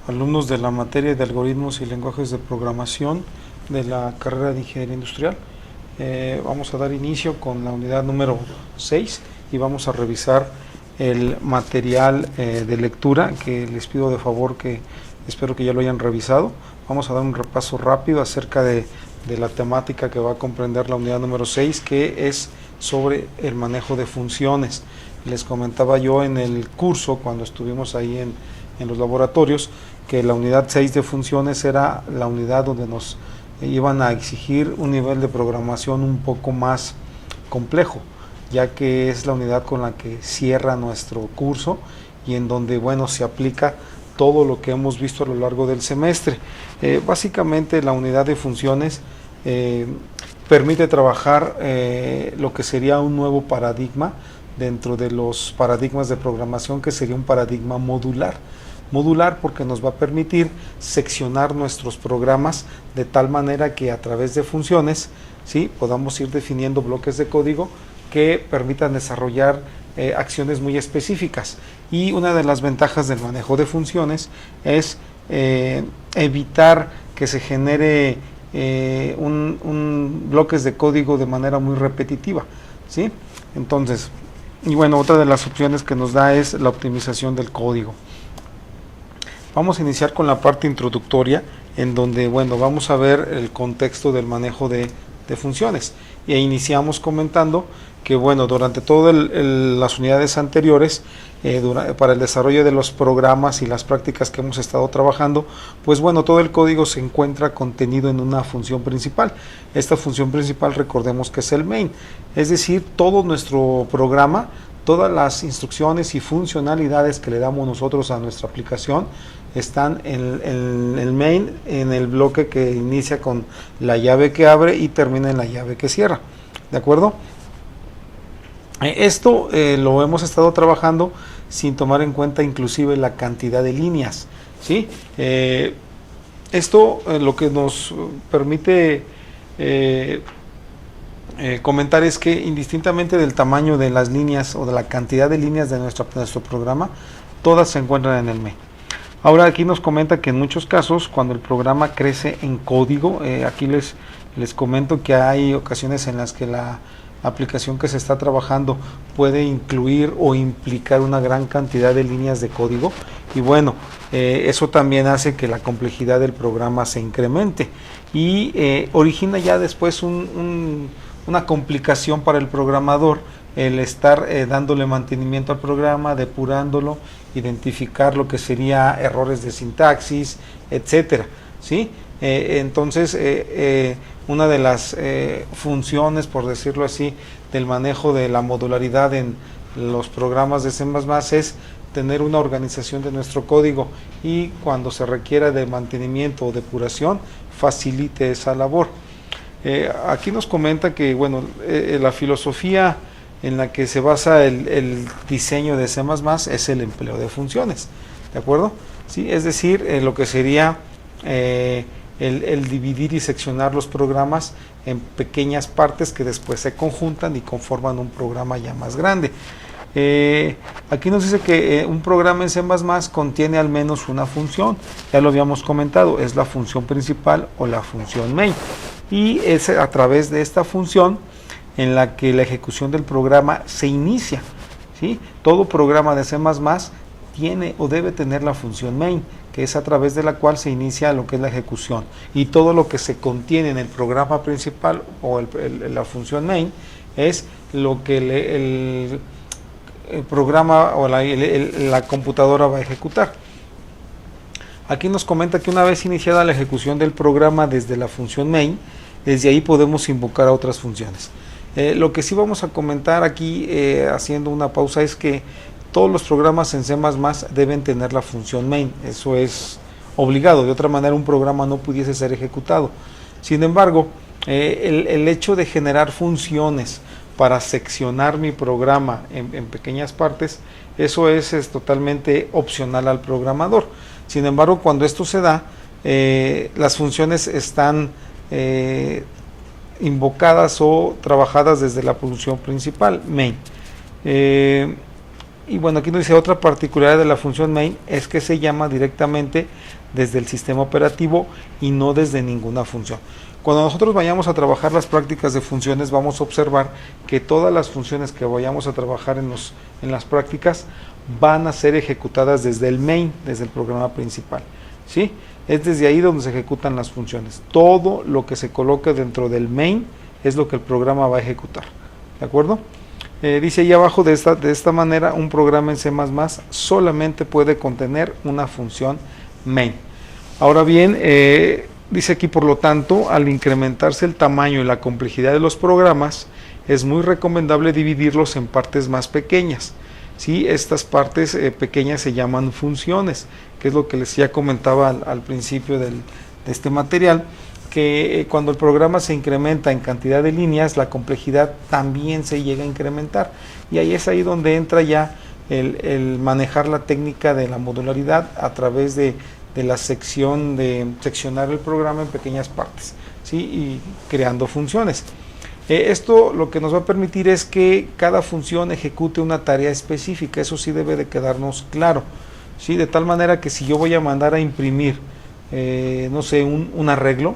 alumnos de la materia de algoritmos y lenguajes de programación de la carrera de Ingeniería Industrial. Vamos a dar inicio con la unidad número 6 y vamos a revisar el material de lectura que les pido de favor que espero que ya lo hayan revisado. Vamos a dar un repaso rápido acerca de la temática que va a comprender la unidad número 6, que es sobre el manejo de funciones. Les comentaba yo en el curso, cuando estuvimos ahí en los laboratorios, que la unidad 6 de funciones era la unidad donde nos iban a exigir un nivel de programación un poco más complejo, ya que es la unidad con la que cierra nuestro curso y en donde, bueno, se aplica todo lo que hemos visto a lo largo del semestre. Básicamente la unidad de funciones permite trabajar lo que sería un nuevo paradigma dentro de los paradigmas de programación, que sería un paradigma modular. Modular porque nos va a permitir seccionar nuestros programas de tal manera que a través de funciones, ¿sí?, podamos ir definiendo bloques de código que permitan desarrollar acciones muy específicas. Y una de las ventajas del manejo de funciones es evitar que se genere bloques de código de manera muy repetitiva, ¿sí? Entonces, y bueno, otra de las opciones que nos da es la optimización del código. Vamos a iniciar con la parte introductoria, en donde, bueno, vamos a ver el contexto del manejo de funciones. Y iniciamos comentando que, bueno, durante todas las unidades anteriores, para el desarrollo de los programas y las prácticas que hemos estado trabajando, pues bueno, todo el código se encuentra contenido en una función principal. Esta función principal, recordemos que es el main, es decir, todo nuestro programa, todas las instrucciones y funcionalidades que le damos nosotros a nuestra aplicación están en el main, en el bloque que inicia con la llave que abre y termina en la llave que cierra. ¿De acuerdo? Esto lo hemos estado trabajando sin tomar en cuenta inclusive la cantidad de líneas, ¿sí? Esto lo que nos permite comentar es que, indistintamente del tamaño de las líneas o de la cantidad de líneas de nuestro programa, todas se encuentran en el main. Ahora aquí nos comenta que en muchos casos, cuando el programa crece en código, aquí les comento que hay ocasiones en las que la aplicación que se está trabajando puede incluir o implicar una gran cantidad de líneas de código, y bueno, eso también hace que la complejidad del programa se incremente y origina ya después una complicación para el programador el estar dándole mantenimiento al programa, depurándolo, identificar lo que sería errores de sintaxis, etcétera, ¿sí? Entonces, una de las funciones, por decirlo así, del manejo de la modularidad en los programas de C++ es tener una organización de nuestro código y, cuando se requiera de mantenimiento o depuración, facilite esa labor. Aquí nos comenta que, bueno, la filosofía en la que se basa el diseño de C++ es el empleo de funciones, ¿de acuerdo? ¿Sí? Es decir, lo que sería el dividir y seccionar los programas en pequeñas partes que después se conjuntan y conforman un programa ya más grande. Aquí nos dice que un programa en C++ contiene al menos una función, ya lo habíamos comentado, es la función principal o la función main, y es a través de esta función en la que la ejecución del programa se inicia, ¿sí? Todo programa de C++ tiene o debe tener la función main, que es a través de la cual se inicia lo que es la ejecución, y todo lo que se contiene en el programa principal o la función main es lo que el programa o la computadora va a ejecutar. Aquí nos comenta que una vez iniciada la ejecución del programa desde la función main, desde ahí podemos invocar a otras funciones. Lo que sí vamos a comentar aquí, haciendo una pausa, es que todos los programas en C++ deben tener la función main. Eso es obligado, de otra manera un programa no pudiese ser ejecutado. Sin embargo, el hecho de generar funciones para seccionar mi programa en pequeñas partes, eso es totalmente opcional al programador. Sin embargo, cuando esto se da, las funciones están invocadas o trabajadas desde la función principal, main. Y bueno, aquí nos dice otra particularidad de la función main es que se llama directamente desde el sistema operativo y no desde ninguna función. Cuando nosotros vayamos a trabajar las prácticas de funciones, vamos a observar que todas las funciones que vayamos a trabajar en las prácticas van a ser ejecutadas desde el main, desde el programa principal, ¿sí? Es desde ahí donde se ejecutan las funciones. Todo lo que se coloque dentro del main es lo que el programa va a ejecutar, ¿de acuerdo? Dice ahí abajo, de esta manera, un programa en C++ solamente puede contener una función main. Ahora bien, dice aquí, por lo tanto, al incrementarse el tamaño y la complejidad de los programas, es muy recomendable dividirlos en partes más pequeñas. ¿Sí? Estas partes pequeñas se llaman funciones, que es lo que les ya comentaba al principio de este material, que cuando el programa se incrementa en cantidad de líneas, la complejidad también se llega a incrementar. Y ahí es ahí donde entra ya el manejar la técnica de la modularidad a través de la sección de seccionar el programa en pequeñas partes, ¿sí? Y creando funciones. Esto lo que nos va a permitir es que cada función ejecute una tarea específica, eso sí debe de quedarnos claro, ¿sí? De tal manera que si yo voy a mandar a imprimir, no sé, un arreglo,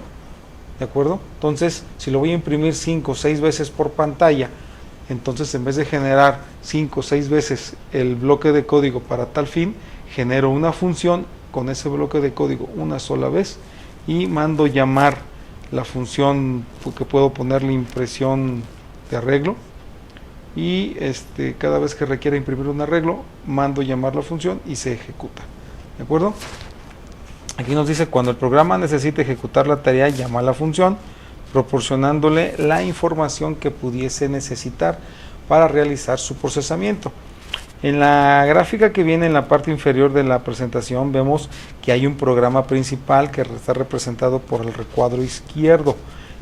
¿de acuerdo? Entonces, si lo voy a imprimir 5 o 6 veces por pantalla, entonces en vez de generar 5 o 6 veces el bloque de código para tal fin, genero una función con ese bloque de código una sola vez y mando llamar la función que puedo ponerle impresión de arreglo y cada vez que requiera imprimir un arreglo mando llamar la función y se ejecuta, ¿de acuerdo? Aquí nos dice cuando el programa necesite ejecutar la tarea, llama a la función proporcionándole la información que pudiese necesitar para realizar su procesamiento. En la gráfica que viene en la parte inferior de la presentación vemos que hay un programa principal que está representado por el recuadro izquierdo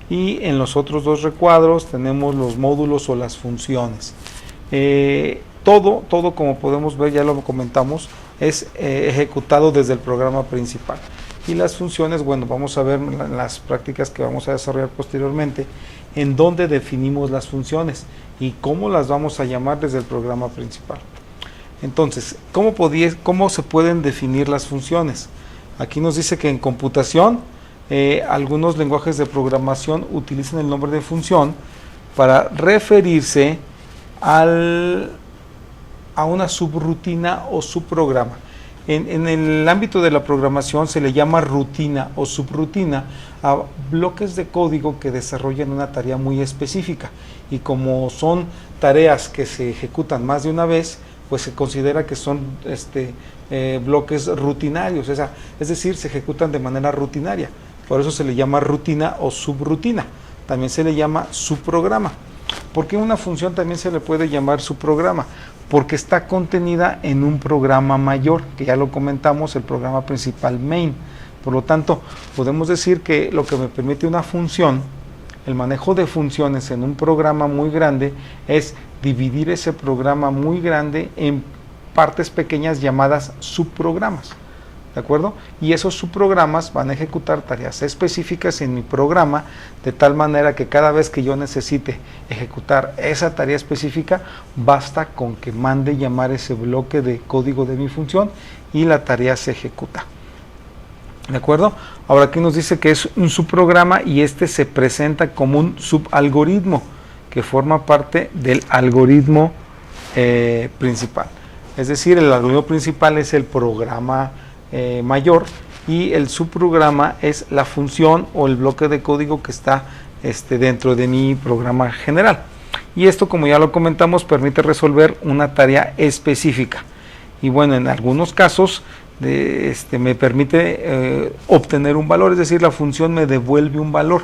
y en los otros dos recuadros tenemos los módulos o las funciones. Todo como podemos ver, ya lo comentamos, es ejecutado desde el programa principal. Y las funciones, bueno, vamos a ver en las prácticas que vamos a desarrollar posteriormente en dónde definimos las funciones y cómo las vamos a llamar desde el programa principal. Entonces, ¿cómo se pueden definir las funciones? Aquí nos dice que en computación algunos lenguajes de programación utilizan el nombre de función para referirse a una subrutina o subprograma. En el ámbito de la programación se le llama rutina o subrutina a bloques de código que desarrollan una tarea muy específica y como son tareas que se ejecutan más de una vez, pues se considera que son bloques rutinarios, es decir, se ejecutan de manera rutinaria, por eso se le llama rutina o subrutina, también se le llama subprograma. ¿Por qué una función también se le puede llamar subprograma? Porque está contenida en un programa mayor, que ya lo comentamos, el programa principal main. Por lo tanto, podemos decir que lo que me permite una función, el manejo de funciones en un programa muy grande, es dividir ese programa muy grande en partes pequeñas llamadas subprogramas, ¿de acuerdo? Y esos subprogramas van a ejecutar tareas específicas en mi programa, de tal manera que cada vez que yo necesite ejecutar esa tarea específica, basta con que mande llamar ese bloque de código de mi función y la tarea se ejecuta, ¿de acuerdo? Ahora aquí nos dice que es un subprograma y este se presenta como un subalgoritmo que forma parte del algoritmo principal. Es decir, el algoritmo principal es el programa mayor y el subprograma es la función o el bloque de código que está dentro de mi programa general. Y esto, como ya lo comentamos, permite resolver una tarea específica. Y bueno, en algunos casos me permite obtener un valor, es decir, la función me devuelve un valor.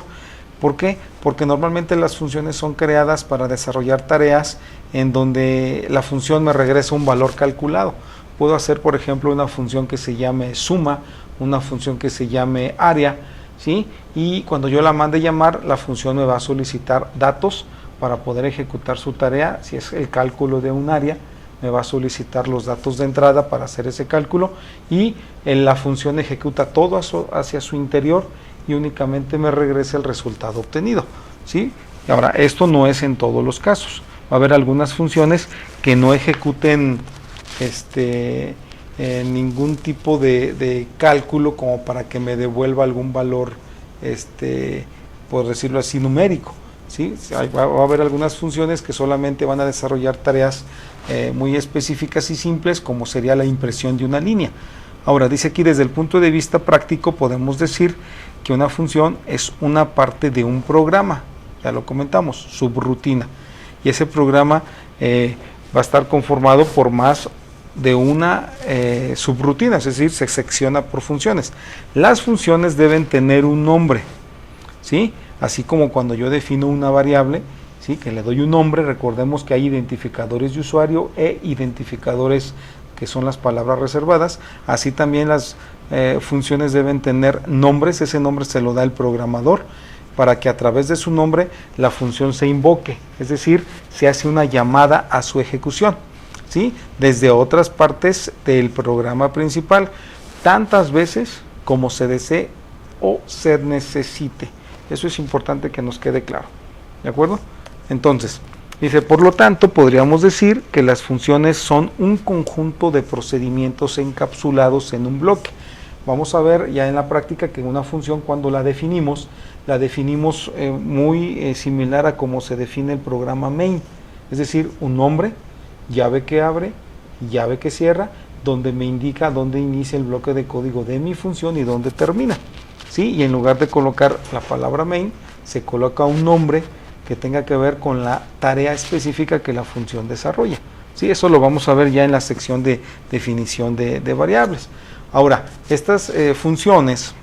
¿Por qué? Porque normalmente las funciones son creadas para desarrollar tareas en donde la función me regresa un valor calculado. Puedo hacer, por ejemplo, una función que se llame suma, una función que se llame área, ¿sí? Y cuando yo la mande llamar, la función me va a solicitar datos para poder ejecutar su tarea. Si es el cálculo de un área, me va a solicitar los datos de entrada para hacer ese cálculo y la función ejecuta todo hacia su interior y únicamente me regresa el resultado obtenido, ¿sí? Y ahora, esto no es en todos los casos. Va a haber algunas funciones que no ejecuten ningún tipo de cálculo como para que me devuelva algún valor, por decirlo así, numérico. ¿Sí? Va a haber algunas funciones que solamente van a desarrollar tareas muy específicas y simples, como sería la impresión de una línea. Ahora, dice aquí, desde el punto de vista práctico podemos decir que una función es una parte de un programa, ya lo comentamos, subrutina, y ese programa va a estar conformado por más de una subrutina, es decir, se secciona por funciones. Las funciones deben tener un nombre, ¿sí? Así como cuando yo defino una variable, ¿sí?, que le doy un nombre, recordemos que hay identificadores de usuario e identificadores que son las palabras reservadas. Así también las funciones deben tener nombres, ese nombre se lo da el programador para que a través de su nombre la función se invoque, es decir, se hace una llamada a su ejecución, ¿sí?, desde otras partes del programa principal, tantas veces como se desee o se necesite. Eso es importante que nos quede claro, ¿de acuerdo? Entonces, dice, por lo tanto, podríamos decir que las funciones son un conjunto de procedimientos encapsulados en un bloque. Vamos a ver ya en la práctica que una función, cuando la definimos muy similar a cómo se define el programa main, es decir, un nombre, llave que abre, llave que cierra, donde me indica dónde inicia el bloque de código de mi función y dónde termina, ¿sí? Y en lugar de colocar la palabra main, se coloca un nombre que tenga que ver con la tarea específica que la función desarrolla, ¿sí? Eso lo vamos a ver ya en la sección de definición de variables. Ahora, estas funciones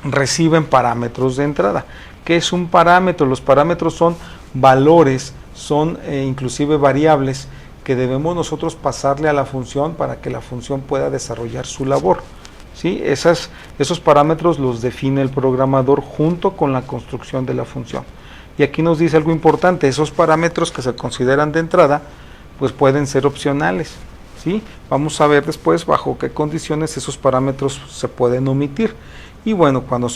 reciben parámetros de entrada. ¿Qué es un parámetro? Los parámetros son valores, son inclusive variables que debemos nosotros pasarle a la función para que la función pueda desarrollar su labor, ¿sí? Esos parámetros los define el programador junto con la construcción de la función. Y aquí nos dice algo importante, esos parámetros que se consideran de entrada, pues pueden ser opcionales, ¿sí? Vamos a ver después bajo qué condiciones esos parámetros se pueden omitir. Y bueno, cuando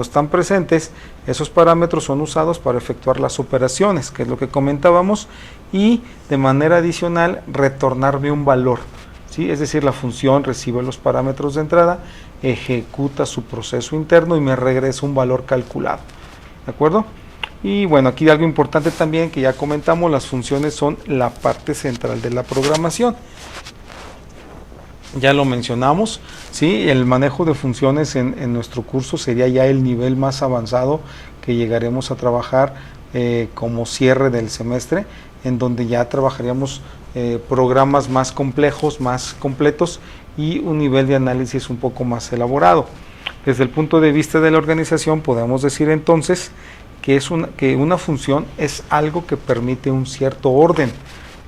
están presentes, esos parámetros son usados para efectuar las operaciones, que es lo que comentábamos, y de manera adicional retornarme un valor, ¿sí? Es decir, la función recibe los parámetros de entrada, ejecuta su proceso interno y me regresa un valor calculado, ¿de acuerdo? Y bueno, aquí algo importante también que ya comentamos, las funciones son la parte central de la programación. Ya lo mencionamos, ¿sí? El manejo de funciones en nuestro curso sería ya el nivel más avanzado que llegaremos a trabajar como cierre del semestre, en donde ya trabajaríamos programas más complejos, más completos y un nivel de análisis un poco más elaborado. Desde el punto de vista de la organización podemos decir entonces que una función es algo que permite un cierto orden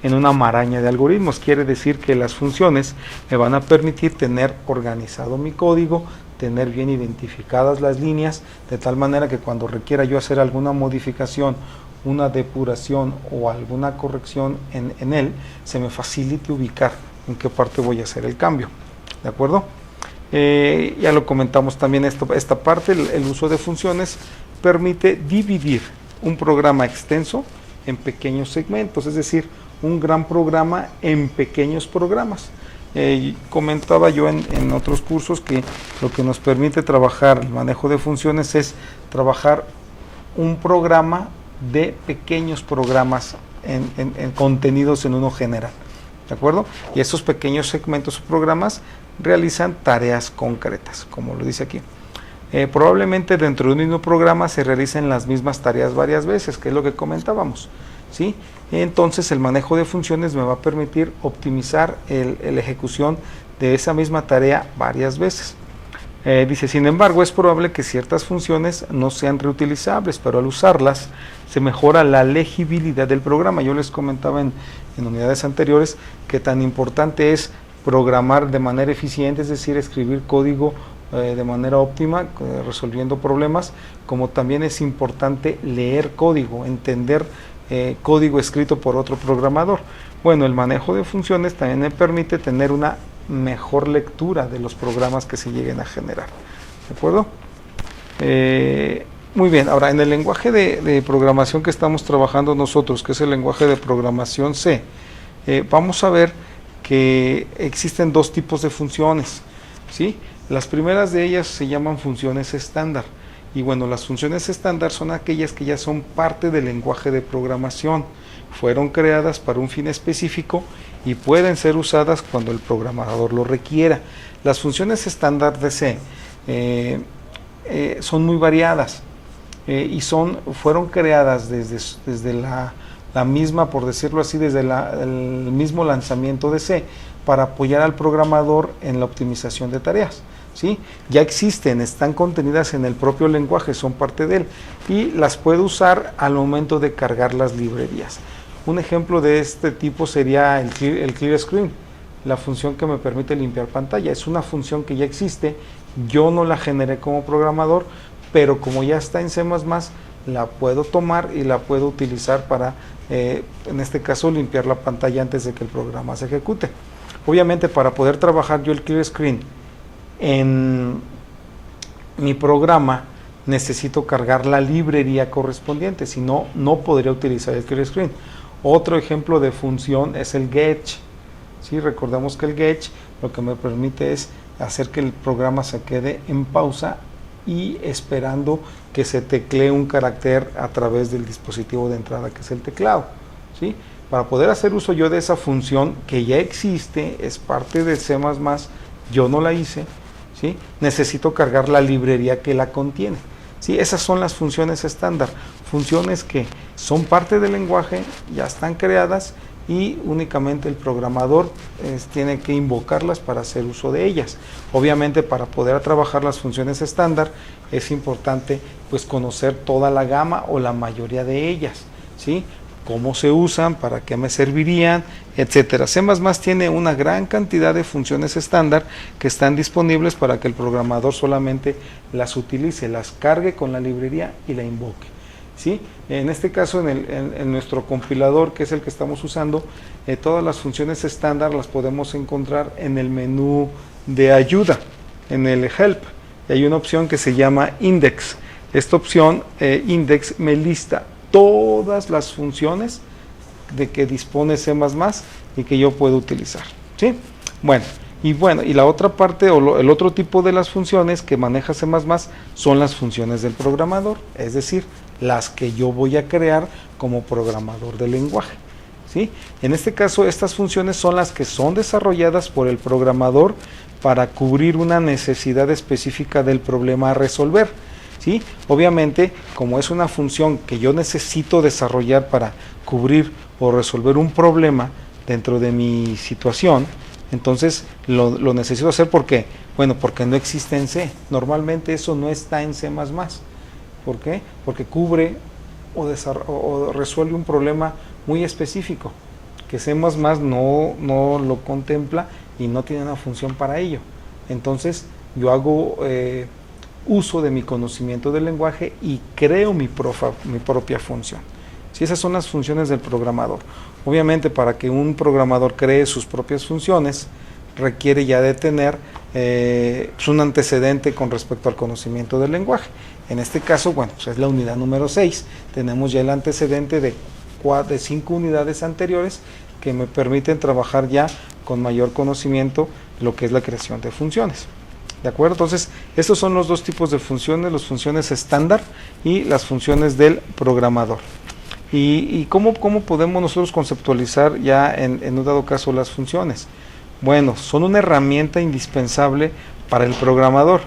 en una maraña de algoritmos. Quiere decir que las funciones me van a permitir tener organizado mi código, tener bien identificadas las líneas, de tal manera que cuando requiera yo hacer alguna modificación, una depuración o alguna corrección en él, se me facilite ubicar en qué parte voy a hacer el cambio, ¿de acuerdo? Ya lo comentamos también esta parte, el uso de funciones permite dividir un programa extenso en pequeños segmentos, es decir, un gran programa en pequeños programas. Comentaba yo en otros cursos que lo que nos permite trabajar el manejo de funciones es trabajar un programa de pequeños programas contenidos en uno general, ¿de acuerdo? Y esos pequeños segmentos o programas realizan tareas concretas, como lo dice aquí. Probablemente dentro de un mismo programa se realicen las mismas tareas varias veces, que es lo que comentábamos, ¿sí? Entonces el manejo de funciones me va a permitir optimizar la ejecución de esa misma tarea varias veces. Dice, sin embargo, es probable que ciertas funciones no sean reutilizables, pero al usarlas se mejora la legibilidad del programa. Yo les comentaba en unidades anteriores que tan importante es programar de manera eficiente, es decir, escribir código de manera óptima, resolviendo problemas, como también es importante leer código, entender código escrito por otro programador. Bueno, el manejo de funciones también me permite tener una mejor lectura de los programas que se lleguen a generar, ¿de acuerdo? Muy bien, ahora en el lenguaje de programación que estamos trabajando nosotros, que es el lenguaje de programación C, vamos a ver que existen dos tipos de funciones, ¿sí? Las primeras de ellas se llaman funciones estándar. Y bueno, las funciones estándar son aquellas que ya son parte del lenguaje de programación, fueron creadas para un fin específico y pueden ser usadas cuando el programador lo requiera. Las funciones estándar de C son muy variadas y fueron creadas desde la misma, por decirlo así, desde el mismo lanzamiento de C para apoyar al programador en la optimización de tareas. ¿Sí? Ya existen, están contenidas en el propio lenguaje, son parte de él y las puede usar al momento de cargar las librerías. Un ejemplo de este tipo sería el Clear Screen, la función que me permite limpiar pantalla. Es una función que ya existe, yo no la generé como programador, pero como ya está en C++, la puedo tomar y la puedo utilizar para, en este caso, limpiar la pantalla antes de que el programa se ejecute. Obviamente, para poder trabajar yo el Clear Screen en mi programa, necesito cargar la librería correspondiente, si no, no podría utilizar el Clear Screen. Otro ejemplo de función es el Getch. ¿Sí? Recordemos que el Getch lo que me permite es hacer que el programa se quede en pausa y esperando que se teclee un carácter a través del dispositivo de entrada, que es el teclado. ¿Sí? Para poder hacer uso yo de esa función que ya existe, es parte de C++, yo no la hice, ¿sí? Necesito cargar la librería que la contiene. ¿Sí? Esas son las funciones estándar, funciones que son parte del lenguaje, ya están creadas y únicamente el programador tiene que invocarlas para hacer uso de ellas. Obviamente, para poder trabajar las funciones estándar es importante pues conocer toda la gama o la mayoría de ellas, ¿sí? Cómo se usan, para qué me servirían, etcétera. C++ tiene una gran cantidad de funciones estándar que están disponibles para que el programador solamente las utilice, las cargue con la librería y la invoque. ¿Sí? En este caso, en nuestro compilador, que es el que estamos usando, todas las funciones estándar las podemos encontrar en el menú de ayuda, en el help. Y hay una opción que se llama index. Esta opción, index, me lista todas las funciones de que dispone C++ y que yo puedo utilizar. ¿Sí? Bueno, y la otra parte o el otro tipo de las funciones que maneja C++ son las funciones del programador, es decir, las que yo voy a crear como programador del lenguaje. ¿Sí? En este caso, estas funciones son las que son desarrolladas por el programador para cubrir una necesidad específica del problema a resolver. ¿Sí? Obviamente, como es una función que yo necesito desarrollar para cubrir o resolver un problema dentro de mi situación, entonces lo necesito hacer. ¿Por qué? Bueno, porque no existe en C. Normalmente eso no está en C++. ¿Por qué? Porque cubre o resuelve un problema muy específico que C++ no lo contempla y no tiene una función para ello. Entonces yo hago uso de mi conocimiento del lenguaje y creo mi propia función. ¿Sí? Esas son las funciones del programador. Obviamente, para que un programador cree sus propias funciones, requiere ya de tener un antecedente con respecto al conocimiento del lenguaje. En este caso, bueno, pues es la unidad número 6. Tenemos ya el antecedente de 5 unidades anteriores que me permiten trabajar ya con mayor conocimiento lo que es la creación de funciones. ¿De acuerdo? Entonces, estos son los dos tipos de funciones, las funciones estándar y las funciones del programador. ¿Y cómo podemos nosotros conceptualizar ya en un dado caso las funciones? Bueno, son una herramienta indispensable para el programador,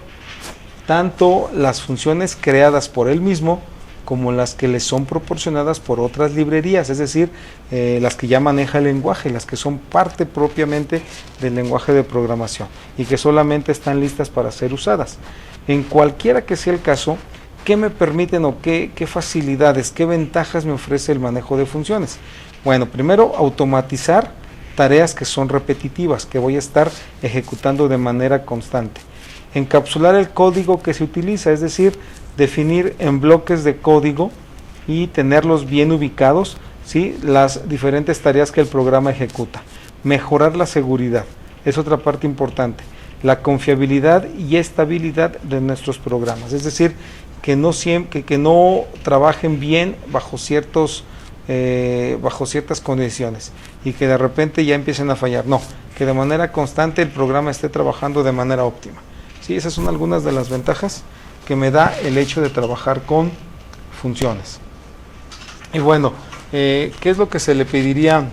tanto las funciones creadas por él mismo como las que le son proporcionadas por otras librerías, es decir, las que ya maneja el lenguaje, las que son parte propiamente del lenguaje de programación y que solamente están listas para ser usadas. En cualquiera que sea el caso, ¿qué me permiten o qué facilidades, qué ventajas me ofrece el manejo de funciones? Bueno, primero, automatizar tareas que son repetitivas, que voy a estar ejecutando de manera constante. Encapsular el código que se utiliza, es decir, definir en bloques de código y tenerlos bien ubicados, ¿sí? Las diferentes tareas que el programa ejecuta. Mejorar la seguridad, es otra parte importante. La confiabilidad y estabilidad de nuestros programas, es decir, que no trabajen bien bajo ciertos bajo ciertas condiciones y que de repente ya empiecen a fallar. No, que de manera constante el programa esté trabajando de manera óptima. ¿Sí? Esas son algunas de las ventajas que me da el hecho de trabajar con funciones. Y bueno, ¿qué es lo que se le pediría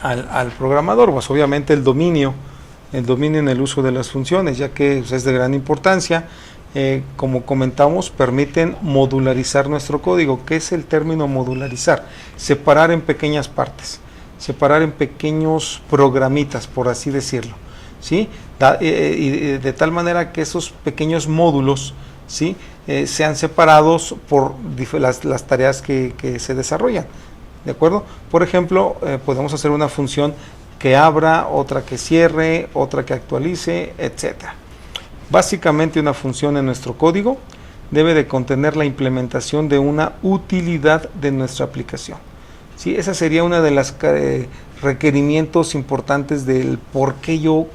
al programador? Pues obviamente el dominio en el uso de las funciones, ya que es de gran importancia. Como comentamos, permiten modularizar nuestro código. ¿Qué es el término modularizar? Separar en pequeñas partes, separar en pequeños programitas, por así decirlo, ¿sí? Y de tal manera que esos pequeños módulos, ¿sí? Sean separados por las tareas que se desarrollan, ¿de acuerdo? Por ejemplo, podemos hacer una función que abra, otra que cierre, otra que actualice, etcétera. Básicamente una función en nuestro código debe de contener la implementación de una utilidad de nuestra aplicación. ¿Sí? Esa sería una de las requerimientos importantes del por qué yo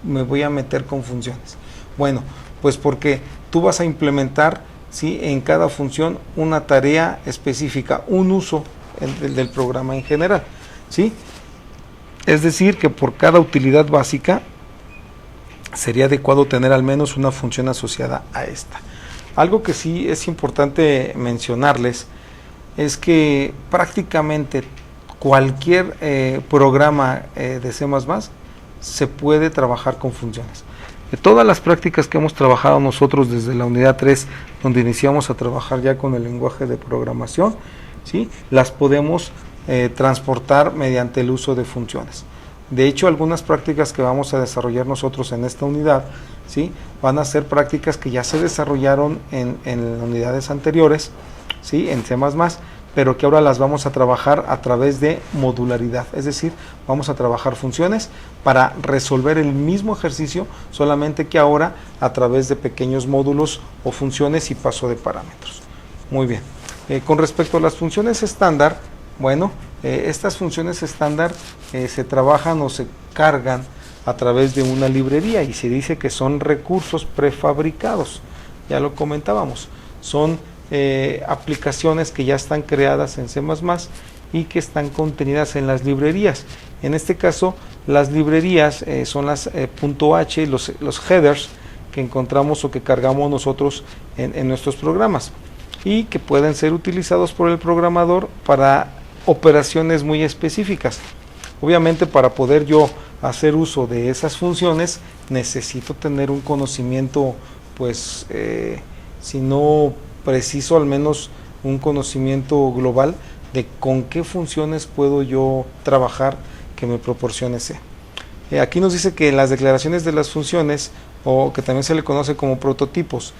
me voy a meter con funciones. Bueno, pues porque tú vas a implementar, ¿sí? En cada función una tarea específica, un uso del programa en general, ¿sí? Es decir, que por cada utilidad básica sería adecuado tener al menos una función asociada a esta. Algo que sí es importante mencionarles es que prácticamente cualquier programa de C++ se puede trabajar con funciones. De todas las prácticas que hemos trabajado nosotros desde la unidad 3, donde iniciamos a trabajar ya con el lenguaje de programación, ¿sí? Las podemos transportar mediante el uso de funciones. De hecho, algunas prácticas que vamos a desarrollar nosotros en esta unidad, ¿sí? Van a ser prácticas que ya se desarrollaron en unidades anteriores, ¿sí? En C++, pero que ahora las vamos a trabajar a través de modularidad, es decir, vamos a trabajar funciones para resolver el mismo ejercicio, solamente que ahora a través de pequeños módulos o funciones y paso de parámetros. Muy bien. Con respecto a las funciones estándar, bueno, estas funciones estándar se trabajan o se cargan a través de una librería y se dice que son recursos prefabricados, ya lo comentábamos, son aplicaciones que ya están creadas en C++ y que están contenidas en las librerías. En este caso, las librerías son las .h, los headers que encontramos o que cargamos nosotros en nuestros programas y que pueden ser utilizados por el programador para operaciones muy específicas. Obviamente, para poder yo hacer uso de esas funciones necesito tener un conocimiento, pues, si no preciso, al menos un conocimiento global de con qué funciones puedo yo trabajar que me proporcione C. Aquí nos dice que las declaraciones de las funciones, o que también se le conoce como prototipos,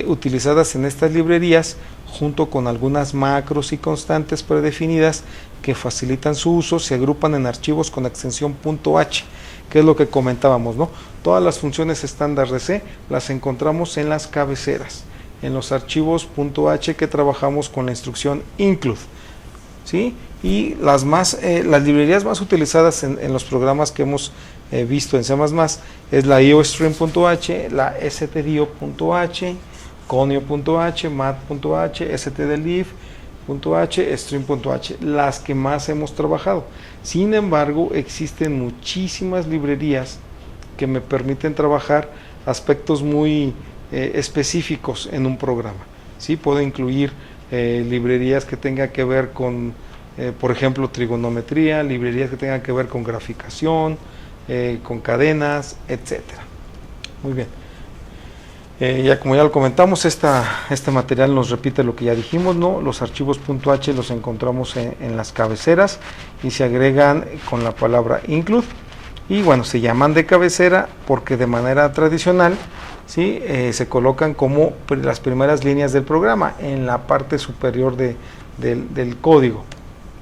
utilizadas en estas librerías, junto con algunas macros y constantes predefinidas que facilitan su uso, se agrupan en archivos con extensión .h, que es lo que comentábamos, ¿no? Todas las funciones estándar de C las encontramos en las cabeceras, en los archivos .h que trabajamos con la instrucción include, ¿sí? Y las librerías más utilizadas en los programas que hemos visto en C++ es la iostream.h, la stdio.h, conio.h, mat.h, stdlib.h, stream.h, las que más hemos trabajado. Sin embargo, existen muchísimas librerías que me permiten trabajar aspectos muy específicos en un programa, ¿sí? Puedo incluir librerías que tengan que ver con, por ejemplo, trigonometría, librerías que tengan que ver con graficación, con cadenas, etcétera. Muy bien. Como ya lo comentamos, este material nos repite lo que ya dijimos, ¿no? Los archivos .h los encontramos en las cabeceras y se agregan con la palabra include. Y bueno, se llaman de cabecera porque de manera tradicional, ¿sí? Se colocan como las primeras líneas del programa en la parte superior del código.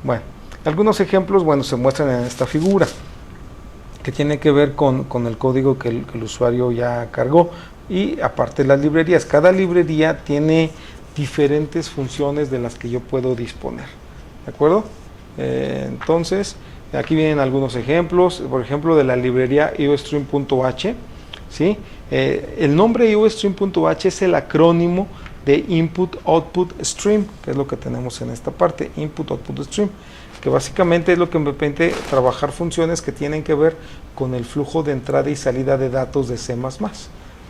Bueno, algunos ejemplos, bueno, se muestran en esta figura, que tiene que ver con el código que el usuario ya cargó. Y aparte las librerías, cada librería tiene diferentes funciones de las que yo puedo disponer, ¿de acuerdo? Entonces, aquí vienen algunos ejemplos, por ejemplo, de la librería iostream.h, ¿sí? El nombre iostream.h es el acrónimo de input-output-stream, que es lo que tenemos en esta parte, input-output-stream, que básicamente es lo que me permite trabajar funciones que tienen que ver con el flujo de entrada y salida de datos de C++,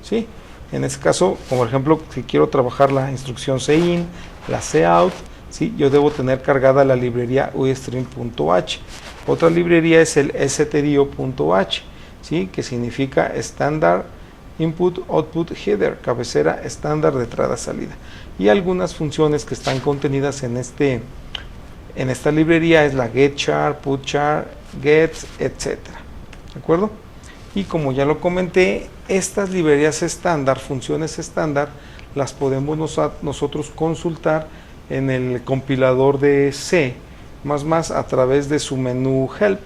¿sí? En este caso, como por ejemplo, si quiero trabajar la instrucción cin, la cout, ¿sí? Yo debo tener cargada la librería ustream.h. Otra librería es el stdio.h, ¿sí? Que significa Standard Input Output Header, cabecera estándar de entrada-salida. Y algunas funciones que están contenidas en esta librería es la getChar, putChar, gets, etc. ¿De acuerdo? Y como ya lo comenté, estas librerías estándar, funciones estándar, las podemos nosotros consultar en el compilador de C++ a través de su menú Help,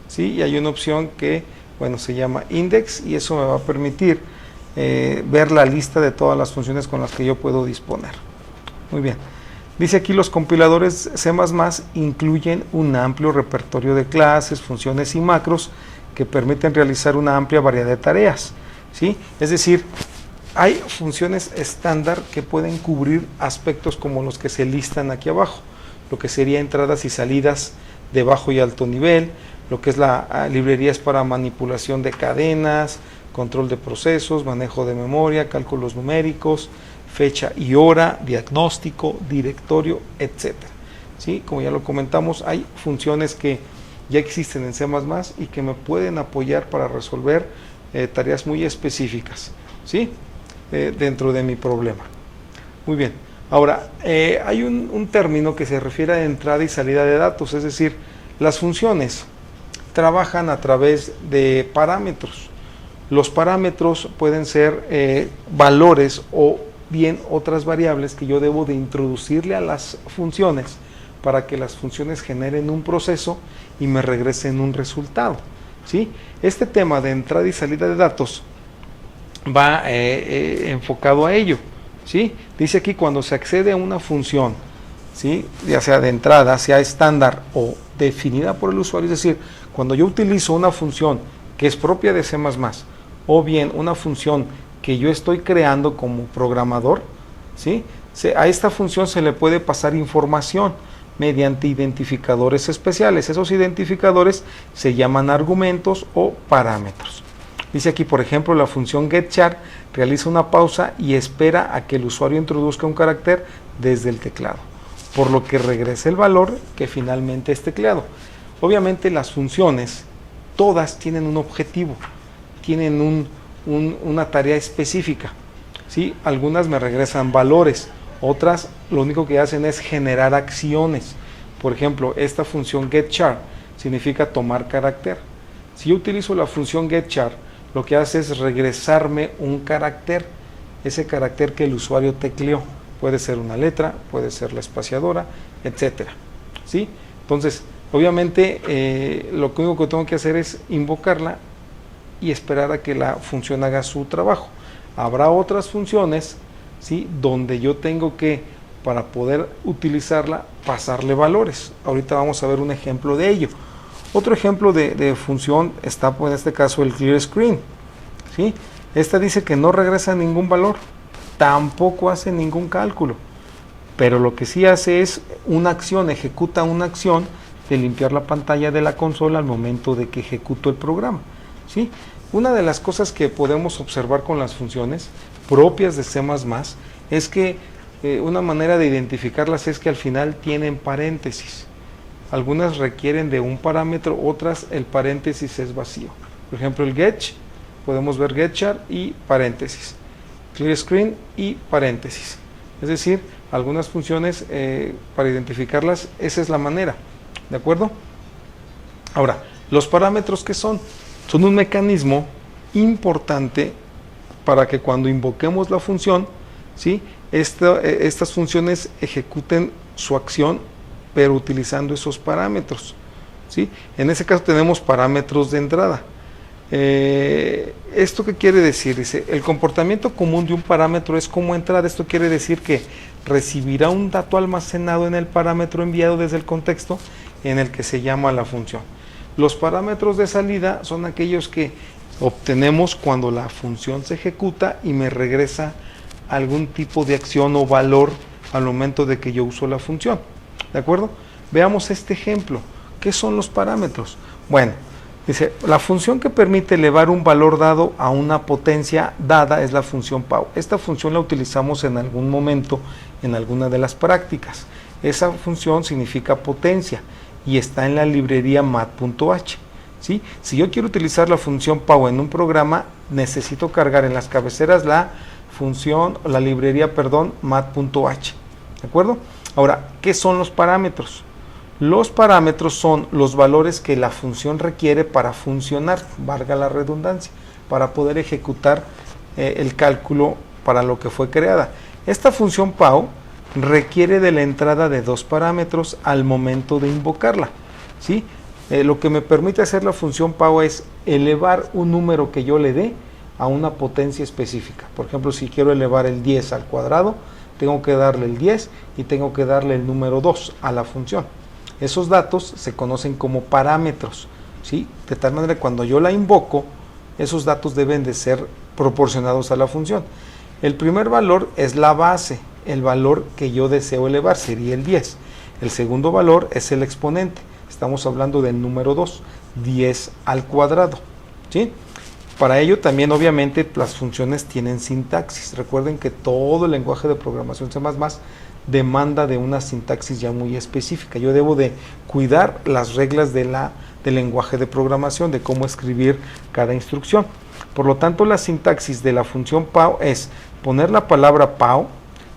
¿sí? Y hay una opción que, bueno, se llama Index, y eso me va a permitir ver la lista de todas las funciones con las que yo puedo disponer. Muy bien. Dice aquí, los compiladores C++ incluyen un amplio repertorio de clases, funciones y macros que permiten realizar una amplia variedad de tareas, ¿sí? Es decir, hay funciones estándar que pueden cubrir aspectos como los que se listan aquí abajo, lo que sería entradas y salidas de bajo y alto nivel, lo que es la librerías para manipulación de cadenas, control de procesos, manejo de memoria, cálculos numéricos, fecha y hora, diagnóstico, directorio, etc. ¿Sí? Como ya lo comentamos, hay funciones que ya existen en C++ y que me pueden apoyar para resolver tareas muy específicas, ¿sí? Dentro de mi problema. Muy bien. Ahora, hay un término que se refiere a entrada y salida de datos, es decir, las funciones trabajan a través de parámetros. Los parámetros pueden ser valores o bien otras variables que yo debo de introducirle a las funciones para que las funciones generen un proceso y me regresen un resultado, ¿sí? Este tema de entrada y salida de datos va enfocado a ello, ¿sí? Dice aquí, cuando se accede a una función, ¿sí? Ya sea de entrada, sea estándar o definida por el usuario, es decir, cuando yo utilizo una función que es propia de C++, o bien una función que yo estoy creando como programador, ¿sí? A esta función se le puede pasar información mediante identificadores especiales. Esos identificadores se llaman argumentos o parámetros. Dice aquí, por ejemplo, la función getChar realiza una pausa y espera a que el usuario introduzca un carácter desde el teclado, por lo que regresa el valor que finalmente es tecleado. Obviamente las funciones, todas tienen un objetivo, tienen una tarea específica, ¿sí? Algunas me regresan valores, otras lo único que hacen es generar acciones. Por ejemplo, esta función getChar significa tomar carácter. Si yo utilizo la función getChar, lo que hace es regresarme un carácter, ese carácter que el usuario tecleó. Puede ser una letra, puede ser la espaciadora, etcétera, ¿sí? Entonces, obviamente, lo único que tengo que hacer es invocarla y esperar a que la función haga su trabajo. Habrá otras funciones, ¿sí? Donde yo tengo que, para poder utilizarla, pasarle valores. Ahorita vamos a ver un ejemplo de ello. Otro ejemplo de función está, pues, en este caso, el clearScreen, ¿sí? Esta dice que no regresa ningún valor, tampoco hace ningún cálculo, pero lo que sí hace es una acción, ejecuta una acción de limpiar la pantalla de la consola al momento de que ejecuto el programa, ¿sí? Una de las cosas que podemos observar con las funciones propias de C++ es que una manera de identificarlas es que al final tienen paréntesis. Algunas requieren de un parámetro, otras el paréntesis es vacío. Por ejemplo, el getch, podemos ver getChar y paréntesis, clearScreen y paréntesis. Es decir, algunas funciones para identificarlas, esa es la manera, ¿de acuerdo? Ahora, los parámetros, ¿qué son? Son un mecanismo importante para que cuando invoquemos la función, ¿sí? Estas funciones ejecuten su acción, pero utilizando esos parámetros, ¿sí? En ese caso tenemos parámetros de entrada. ¿Esto qué quiere decir? Dice, el comportamiento común de un parámetro es como entrada. Esto quiere decir que recibirá un dato almacenado en el parámetro enviado desde el contexto en el que se llama la función. Los parámetros de salida son aquellos que obtenemos cuando la función se ejecuta y me regresa algún tipo de acción o valor al momento de que yo uso la función. ¿De acuerdo? Veamos este ejemplo. ¿Qué son los parámetros? Bueno, dice, la función que permite elevar un valor dado a una potencia dada es la función PAU. Esta función la utilizamos en algún momento en alguna de las prácticas. Esa función significa potencia y está en la librería mat.h. ¿Sí? Si yo quiero utilizar la función PAU en un programa, necesito cargar en las cabeceras la librería mat.h. ¿De acuerdo? Ahora, ¿qué son los parámetros? Los parámetros son los valores que la función requiere para funcionar, valga la redundancia, para poder ejecutar el cálculo para lo que fue creada. Esta función PAU requiere de la entrada de dos parámetros al momento de invocarla, ¿sí? Lo que me permite hacer la función PAU es elevar un número que yo le dé a una potencia específica. Por ejemplo, si quiero elevar el 10 al cuadrado, tengo que darle el 10 y tengo que darle el número 2 a la función. Esos datos se conocen como parámetros, ¿sí? De tal manera que cuando yo la invoco, esos datos deben de ser proporcionados a la función. El primer valor es la base, el valor que yo deseo elevar, sería el 10. El segundo valor es el exponente, estamos hablando del número 2, 10 al cuadrado, ¿sí? Para ello también obviamente las funciones tienen sintaxis. Recuerden que todo el lenguaje de programación C++ demanda de una sintaxis ya muy específica. Yo debo de cuidar las reglas del lenguaje de programación, de cómo escribir cada instrucción. Por lo tanto, la sintaxis de la función PAU es poner la palabra PAU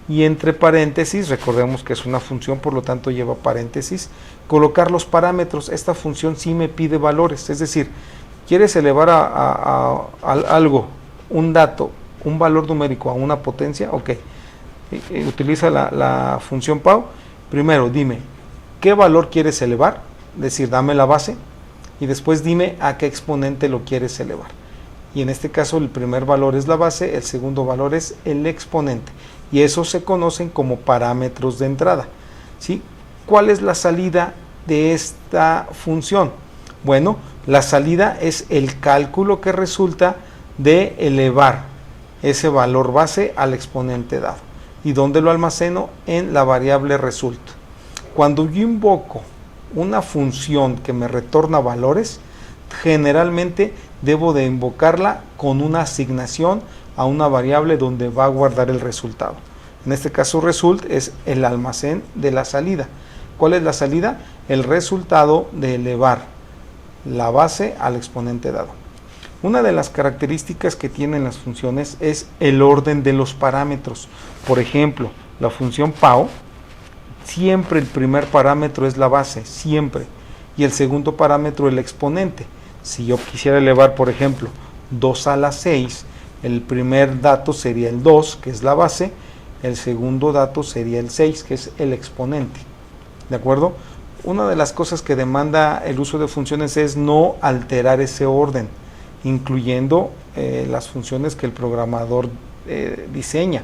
y entre paréntesis, recordemos que es una función, por lo tanto lleva paréntesis, colocar los parámetros. Esta función sí me pide valores, es decir, ¿quieres elevar a algo, un dato, un valor numérico a una potencia? Ok. Utiliza la función PAU. Primero dime qué valor quieres elevar, es decir, dame la base, y después dime a qué exponente lo quieres elevar. Y en este caso el primer valor es la base, el segundo valor es el exponente, y esos se conocen como parámetros de entrada, ¿sí? ¿Cuál es la salida de esta función? Bueno, la salida es el cálculo que resulta de elevar ese valor base al exponente dado. ¿Y dónde lo almaceno? En la variable result. Cuando yo invoco una función que me retorna valores, generalmente debo de invocarla con una asignación a una variable donde va a guardar el resultado. En este caso result es el almacén de la salida. ¿Cuál es la salida? El resultado de elevar la base al exponente dado. Una de las características que tienen las funciones es el orden de los parámetros. Por ejemplo, la función PAU, siempre el primer parámetro es la base, siempre, y el segundo parámetro el exponente. Si yo quisiera elevar, por ejemplo, 2 a la 6, el primer dato sería el 2, que es la base, el segundo dato sería el 6, que es el exponente. ¿De acuerdo? Una de las cosas que demanda el uso de funciones es no alterar ese orden, incluyendo las funciones que el programador diseña.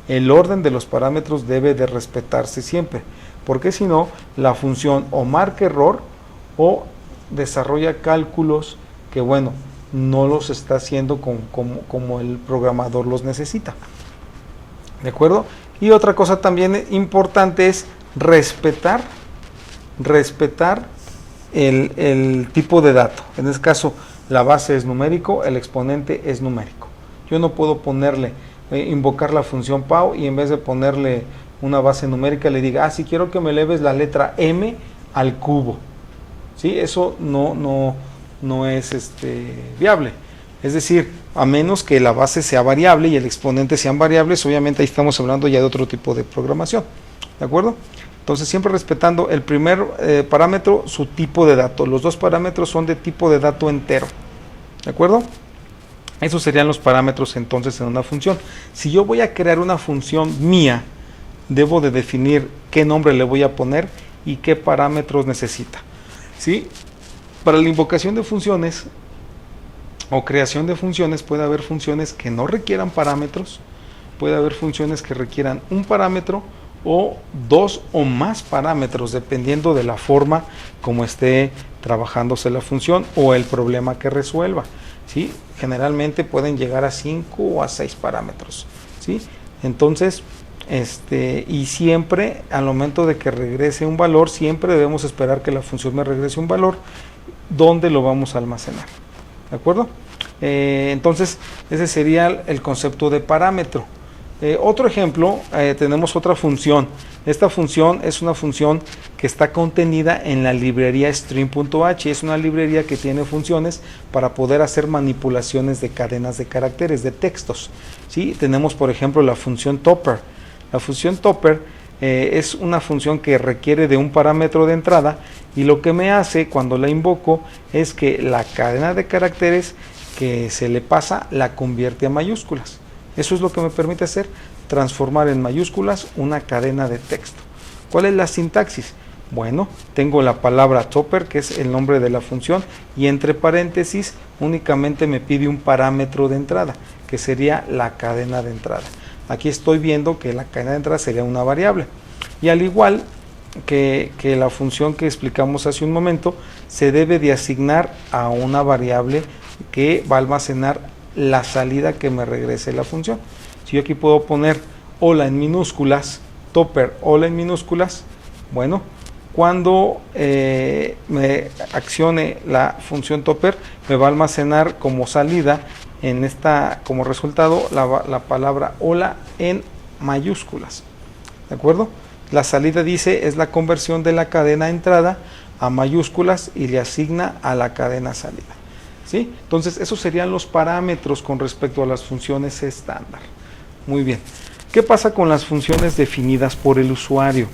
El orden de los parámetros debe de respetarse siempre, porque si no, la función o marca error o desarrolla cálculos que, bueno, no los está haciendo como el programador los necesita. ¿De acuerdo? Y otra cosa también importante es respetar el tipo de dato. En este caso, la base es numérico, el exponente es numérico. Yo no puedo invocar la función PAU y en vez de ponerle una base numérica le diga, si quiero que me eleves la letra M al cubo. ¿Sí? Eso no es viable. Es decir, a menos que la base sea variable y el exponente sean variables, obviamente ahí estamos hablando ya de otro tipo de programación. ¿De acuerdo? Entonces siempre respetando el primer parámetro, su tipo de dato. Los dos parámetros son de tipo de dato entero. ¿De acuerdo? Esos serían los parámetros entonces en una función. Si yo voy a crear una función mía, debo de definir qué nombre le voy a poner y qué parámetros necesita. ¿Sí? Para la invocación de funciones o creación de funciones puede haber funciones que no requieran parámetros, puede haber funciones que requieran un parámetro o dos o más parámetros, dependiendo de la forma como esté trabajándose la función o el problema que resuelva. ¿Sí? Generalmente pueden llegar a 5 o a 6 parámetros. ¿Sí? Entonces, y siempre al momento de que regrese un valor, siempre debemos esperar que la función me regrese un valor donde lo vamos a almacenar. ¿De acuerdo? Entonces, ese sería el concepto de parámetro. Otro ejemplo, tenemos otra función. Esta función es una función que está contenida en la librería string.h. Es una librería que tiene funciones para poder hacer manipulaciones de cadenas de caracteres, de textos. ¿Sí? Tenemos, por ejemplo, la función topper. La función topper es una función que requiere de un parámetro de entrada, y lo que me hace cuando la invoco es que la cadena de caracteres que se le pasa la convierte a mayúsculas. Eso es lo que me permite hacer, transformar en mayúsculas una cadena de texto. ¿Cuál es la sintaxis? Bueno, tengo la palabra topper, que es el nombre de la función, y entre paréntesis únicamente me pide un parámetro de entrada, que sería la cadena de entrada. Aquí estoy viendo que la cadena de entrada sería una variable. Y al igual que la función que explicamos hace un momento, se debe de asignar a una variable que va a almacenar la salida que me regrese la función. Si yo aquí puedo poner hola en minúsculas, topper hola en minúsculas, bueno, cuando me accione la función topper, me va a almacenar como salida como resultado la palabra hola en mayúsculas. ¿De acuerdo? La salida, dice, es la conversión de la cadena entrada a mayúsculas y le asigna a la cadena salida. ¿Sí? Entonces, esos serían los parámetros con respecto a las funciones estándar. Muy bien. ¿Qué pasa con las funciones definidas por el usuario?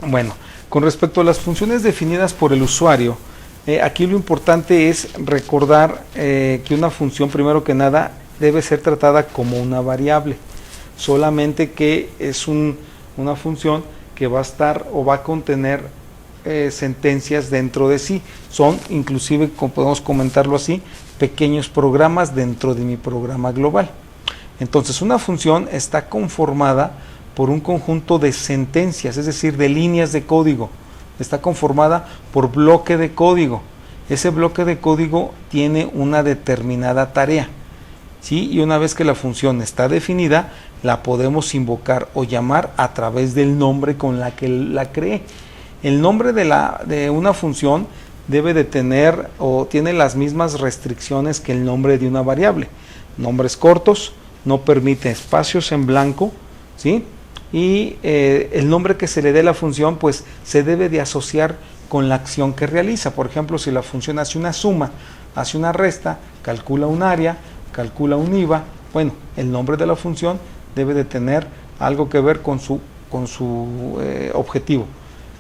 Bueno, con respecto a las funciones definidas por el usuario, aquí lo importante es recordar que una función, primero que nada, debe ser tratada como una variable. Solamente que es una función que va a estar o va a contener sentencias dentro de sí. Son, inclusive, como podemos comentarlo así, pequeños programas dentro de mi programa global. Entonces, una función está conformada por un conjunto de sentencias, es decir, de líneas de código. Está conformada por bloque de código. Ese bloque de código tiene una determinada tarea, ¿sí? Y una vez que la función está definida, la podemos invocar o llamar a través del nombre con la que la creé. El nombre de una función debe de tener o tiene las mismas restricciones que el nombre de una variable. Nombres cortos, no permite espacios en blanco, ¿sí? Y el nombre que se le dé a la función, pues se debe de asociar con la acción que realiza. Por ejemplo, si la función hace una suma, hace una resta, calcula un área, calcula un IVA, bueno, el nombre de la función debe de tener algo que ver con su objetivo.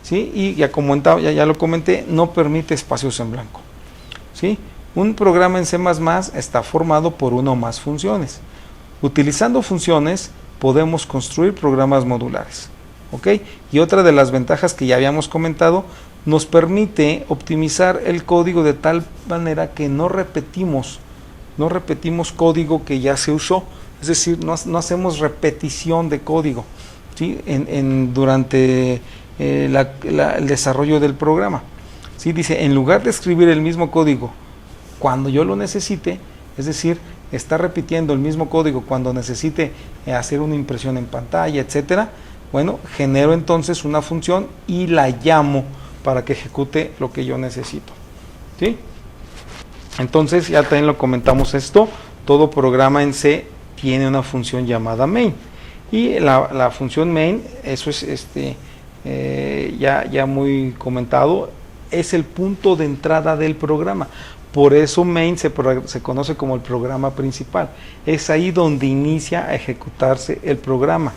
¿Sí? Y ya lo comenté, no permite espacios en blanco. ¿Sí? Un programa en C++ está formado por una o más funciones. Utilizando funciones podemos construir programas modulares. ¿Ok? Y otra de las ventajas que ya habíamos comentado, nos permite optimizar el código de tal manera que no repetimos código que ya se usó. Es decir, no hacemos repetición de código, ¿sí? Durante el desarrollo del programa. ¿Sí? Dice, en lugar de escribir el mismo código cuando yo lo necesite, es decir, está repitiendo el mismo código cuando necesite hacer una impresión en pantalla, etcétera, bueno, genero entonces una función y la llamo para que ejecute lo que yo necesito. ¿Sí? Entonces, ya también lo comentamos esto, todo programa en C tiene una función llamada main. Y la función main, eso es ya muy comentado, es el punto de entrada del programa. Por eso main se conoce como el programa principal. Es ahí donde inicia a ejecutarse el programa,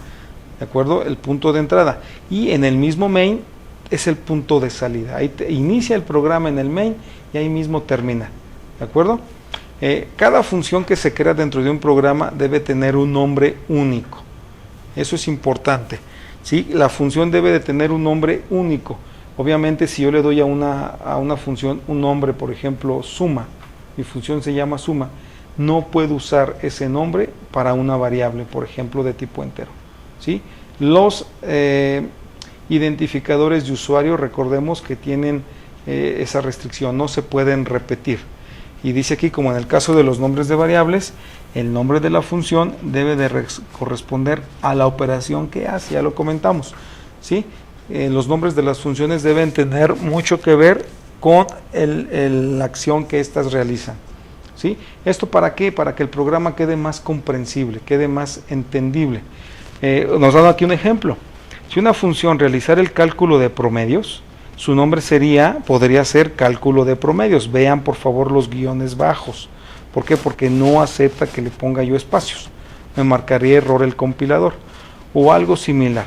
¿de acuerdo? El punto de entrada. Y en el mismo main es el punto de salida. Ahí inicia el programa en el main y ahí mismo termina, ¿de acuerdo? Cada función que se crea dentro de un programa debe tener un nombre único. Eso es importante, ¿sí? La función debe de tener un nombre único. Obviamente, si yo le doy a una función un nombre, por ejemplo, suma, mi función se llama suma, no puedo usar ese nombre para una variable, por ejemplo, de tipo entero, ¿sí? Los identificadores de usuario, recordemos que tienen esa restricción, no se pueden repetir. Y dice aquí, como en el caso de los nombres de variables, el nombre de la función debe de corresponder a la operación que hace, ya lo comentamos, ¿sí? Los nombres de las funciones deben tener mucho que ver con la acción que éstas realizan, ¿sí? ¿Esto para qué? Para que el programa quede más comprensible, quede más entendible. Nos dan aquí un ejemplo. Si una función realizara el cálculo de promedios, su nombre podría ser cálculo de promedios. Vean por favor los guiones bajos. ¿Por qué? Porque no acepta que le ponga yo espacios. Me marcaría error el compilador o algo similar.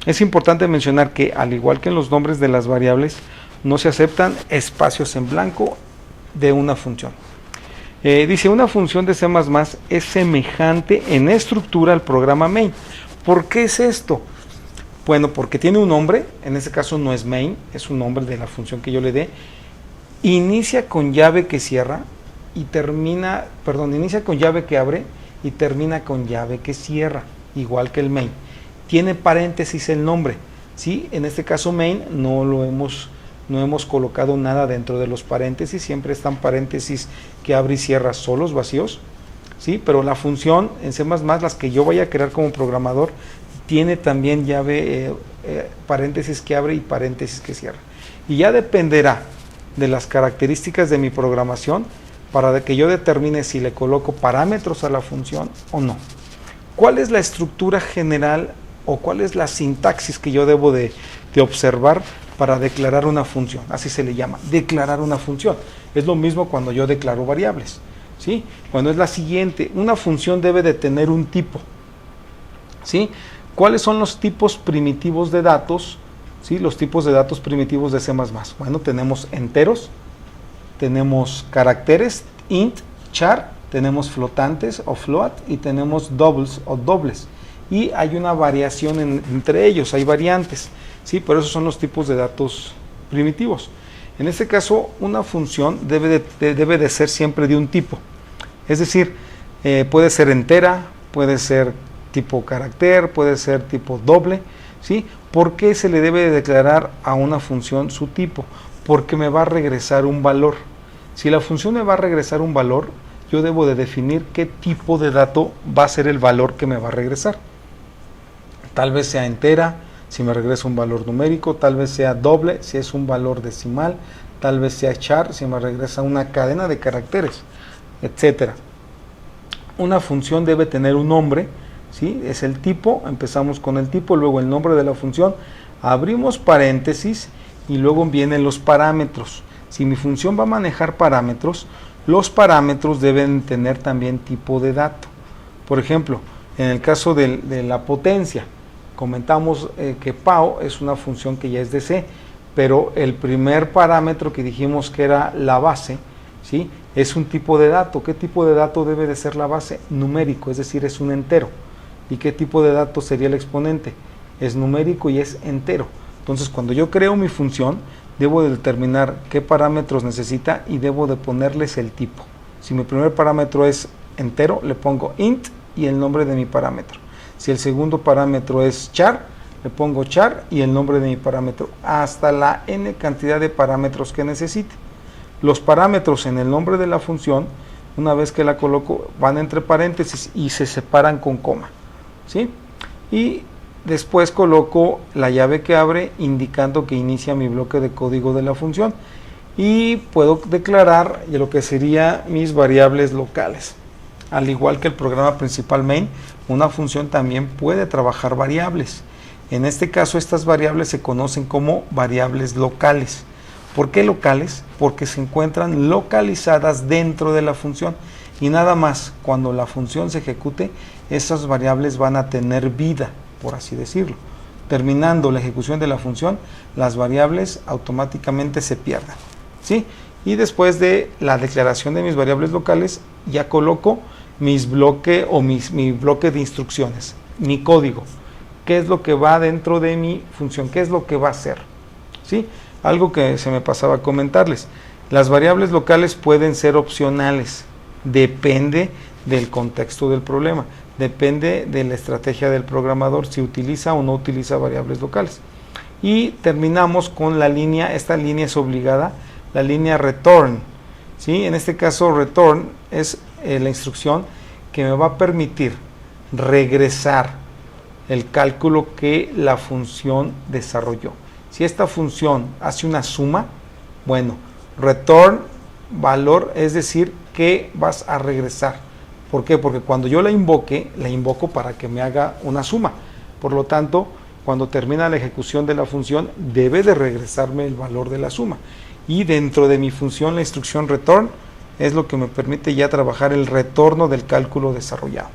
Es importante mencionar que, al igual que en los nombres de las variables, no se aceptan espacios en blanco de una función. Dice, una función de C++ es semejante en estructura al programa main. ¿Por qué es esto? Bueno, porque tiene un nombre, en este caso no es main, es un nombre de la función que yo le dé. Inicia con llave que cierra y termina, inicia con llave que abre y termina con llave que cierra, igual que el main. Tiene paréntesis el nombre, ¿sí? En este caso main no hemos colocado nada dentro de los paréntesis, siempre están paréntesis que abre y cierra solos, vacíos, ¿sí? Pero la función en C++, las que yo vaya a crear como programador, tiene también llave, paréntesis que abre y paréntesis que cierra. Y ya dependerá de las características de mi programación para que yo determine si le coloco parámetros a la función o no. ¿Cuál es la estructura general o cuál es la sintaxis que yo debo de observar para declarar una función? Así se le llama, declarar una función. Es lo mismo cuando yo declaro variables, ¿sí? Cuando es la siguiente, una función debe de tener un tipo, ¿sí? ¿Cuáles son los tipos primitivos de datos? ¿Sí? Los tipos de datos primitivos de C++. Bueno, tenemos enteros, tenemos caracteres, int, char, tenemos flotantes o float y tenemos doubles o dobles. Y hay una variación entre ellos, hay variantes, ¿sí? Pero esos son los tipos de datos primitivos. En este caso, una función debe de ser siempre de un tipo. Es decir, puede ser entera, puede ser tipo carácter, puede ser tipo doble, ¿sí? ¿Por qué se le debe de declarar a una función su tipo? Porque me va a regresar un valor. Si la función me va a regresar un valor, yo debo de definir qué tipo de dato va a ser el valor que me va a regresar. Tal vez sea entera, si me regresa un valor numérico, tal vez sea doble, si es un valor decimal, tal vez sea char, si me regresa una cadena de caracteres, etcétera. Una función debe tener un nombre, ¿sí? Es el tipo, empezamos con el tipo, luego el nombre de la función, abrimos paréntesis y luego vienen los parámetros. Si mi función va a manejar parámetros, los parámetros deben tener también tipo de dato. Por ejemplo, en el caso de la potencia, comentamos que PAO es una función que ya es de C, pero el primer parámetro que dijimos que era la base, ¿sí? Es un tipo de dato. ¿Qué tipo de dato debe de ser la base? Numérico, es decir, es un entero. ¿Y qué tipo de dato sería el exponente? Es numérico y es entero. Entonces, cuando yo creo mi función, debo de determinar qué parámetros necesita y debo de ponerles el tipo. Si mi primer parámetro es entero, le pongo int y el nombre de mi parámetro. Si el segundo parámetro es char, le pongo char y el nombre de mi parámetro, hasta la n cantidad de parámetros que necesite. Los parámetros en el nombre de la función, una vez que la coloco, van entre paréntesis y se separan con coma, ¿sí? Y después coloco la llave que abre indicando que inicia mi bloque de código de la función y puedo declarar lo que serían mis variables locales. Al igual que el programa principal main, una función también puede trabajar variables. En este caso, estas variables se conocen como variables locales. ¿Por qué locales? Porque se encuentran localizadas dentro de la función y nada más cuando la función se ejecute, esas variables van a tener vida, por así decirlo. Terminando la ejecución de la función, las variables automáticamente se pierden, ¿sí? Y después de la declaración de mis variables locales, ya coloco mi bloque de instrucciones, mi código. ¿Qué es lo que va dentro de mi función? ¿Qué es lo que va a hacer? ¿Sí? Algo que se me pasaba a comentarles. Las variables locales pueden ser opcionales. Depende del contexto del problema. Depende de la estrategia del programador, si utiliza o no utiliza variables locales. Y terminamos con la línea, esta línea es obligada, la línea return, ¿sí? En este caso return es la instrucción que me va a permitir regresar el cálculo que la función desarrolló. Si esta función hace una suma, bueno, return valor, es decir, que vas a regresar. ¿Por qué? Porque cuando yo la invoco para que me haga una suma. Por lo tanto, cuando termina la ejecución de la función, debe de regresarme el valor de la suma. Y dentro de mi función, la instrucción return es lo que me permite ya trabajar el retorno del cálculo desarrollado.